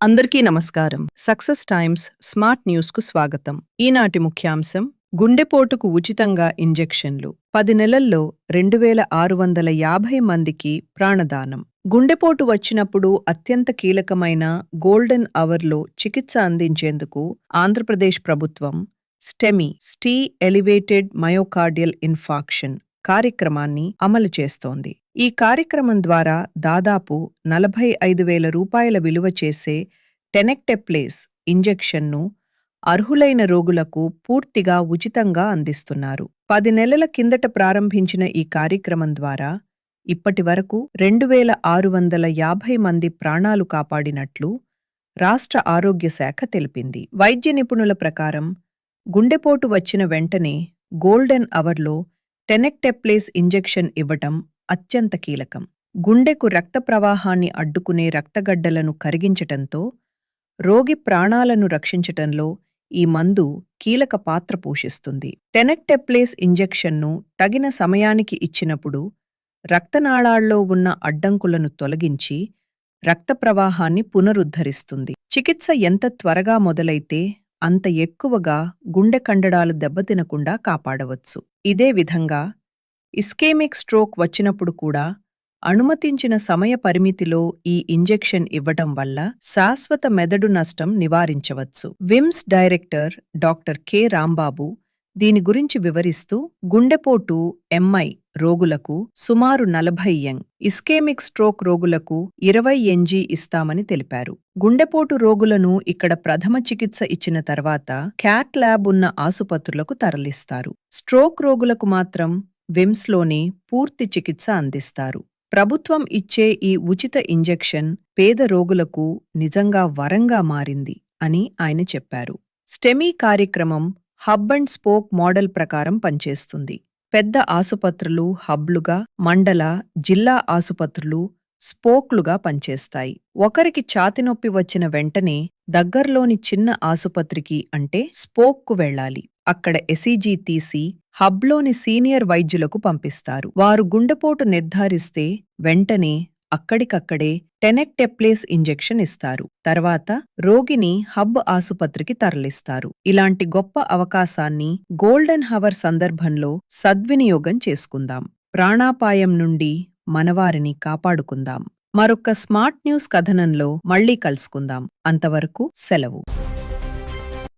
అందరికీ నమస్కారం. Success times smart న్యూస్కు స్వాగతం. ఈనాటి ముఖ్యాంశం: గుండెపోటుకు ఉచితంగా ఇంజెక్షన్లు. 10 నెలల్లో 2650 మందికి ప్రాణదానం. గుండెపోటు వచ్చినప్పుడు అత్యంత కీలకమైన గోల్డెన్ అవర్లో చికిత్స అందించేందుకు ఆంధ్రప్రదేశ్ ప్రభుత్వం స్టెమీ ఎలివేటెడ్ మయోకార్డియల్ ఇన్ఫార్క్షన్ కార్యక్రమాన్ని అమలు చేస్తోంది. ఈ కార్యక్రమం ద్వారా దాదాపు 45,000 రూపాయల విలువ చేసే టెనెక్టెప్లేస్ ఇంజెక్షన్ను అర్హులైన రోగులకు పూర్తిగా ఉచితంగా అందిస్తున్నారు. 10 నెలల కిందట ప్రారంభించిన ఈ కార్యక్రమం ద్వారా ఇప్పటి వరకు 2650 మంది ప్రాణాలు కాపాడినట్లు రాష్ట్ర ఆరోగ్య శాఖ తెలిపింది. వైద్య నిపుణుల ప్రకారం గుండెపోటు వచ్చిన వెంటనే గోల్డెన్ అవర్లో టెనెక్టెప్లేస్ ఇంజెక్షన్ ఇవ్వటం అత్యంత కీలకం. గుండెకు రక్త ప్రవాహాన్ని అడ్డుకునే రక్తగడ్డలను కరిగించటంతో రోగి ప్రాణాలను రక్షించటంలో ఈ మందు కీలక పాత్ర పోషిస్తుంది. టెనెక్టెప్లేస్ ఇంజెక్షన్ను తగిన సమయానికి ఇచ్చినప్పుడు రక్తనాళాల్లో ఉన్న అడ్డంకులను తొలగించి రక్త ప్రవాహాన్ని పునరుద్ధరిస్తుంది. చికిత్స ఎంత త్వరగా మొదలైతే అంత ఎక్కువగా గుండె కండరాలు దెబ్బతినకుండా కాపాడవచ్చు. ఇదే విధంగా ఇస్కెమిక్ స్ట్రోక్ వచ్చినప్పుడు కూడా అనుమతించిన సమయ పరిమితిలో ఈ ఇంజెక్షన్ ఇవ్వటం వల్ల శాశ్వత మెదడు నష్టం నివారించవచ్చు. VIMS director doctor K Rambabu దీని గురించి వివరిస్తూ, గుండెపోటు ఎంఐ రోగులకు సుమారు 40 యంగ్, ఇస్కెమిక్ స్ట్రోక్ రోగులకు 20 ఎంజీ ఇస్తామని తెలిపారు. గుండెపోటు రోగులను ఇక్కడ ప్రథమ చికిత్స ఇచ్చిన తర్వాత క్యాట్ ల్యాబ్ ఉన్న ఆసుపత్రులకు తరలిస్తారు. స్ట్రోక్ రోగులకు మాత్రం విమ్స్లోనే పూర్తి చికిత్స అందిస్తారు. ప్రభుత్వం ఇచ్చే ఈ ఉచిత ఇంజెక్షన్ పేద రోగులకు నిజంగా వరంగా మారింది అని ఆయన చెప్పారు. స్టెమీ కార్యక్రమం హబ్ అండ్ స్పోక్ మోడల్ ప్రకారం పనిచేస్తుంది. పెద్ద ఆసుపత్రులు హబ్లుగా, మండల, జిల్లా ఆసుపత్రులు స్పోక్లుగా పనిచేస్తాయి. ఒకరికి ఛాతినొప్పి వచ్చిన వెంటనే దగ్గర్లోని చిన్న ఆసుపత్రికి అంటే స్పోక్కు వెళ్లాలి. అక్కడ ఎసిజీ తీసి హబ్లోని సీనియర్ వైద్యులకు పంపిస్తారు. వారు గుండెపోటు నిర్ధారిస్తే వెంటనే అక్కడికక్కడే టెనెక్టెప్లేస్ ఇంజెక్షన్ ఇస్తారు. తర్వాత రోగిని హబ్ ఆసుపత్రికి తరలిస్తారు. ఇలాంటి గొప్ప అవకాశాన్ని గోల్డెన్ హవర్ సందర్భంలో సద్వినియోగం చేసుకుందాం. ప్రాణాపాయం నుండి మనవారిని కాపాడుకుందాం. మరొక స్మార్ట్ న్యూస్ కథనంలో మళ్ళీ కలుసుకుందాం. అంతవరకు సెలవు.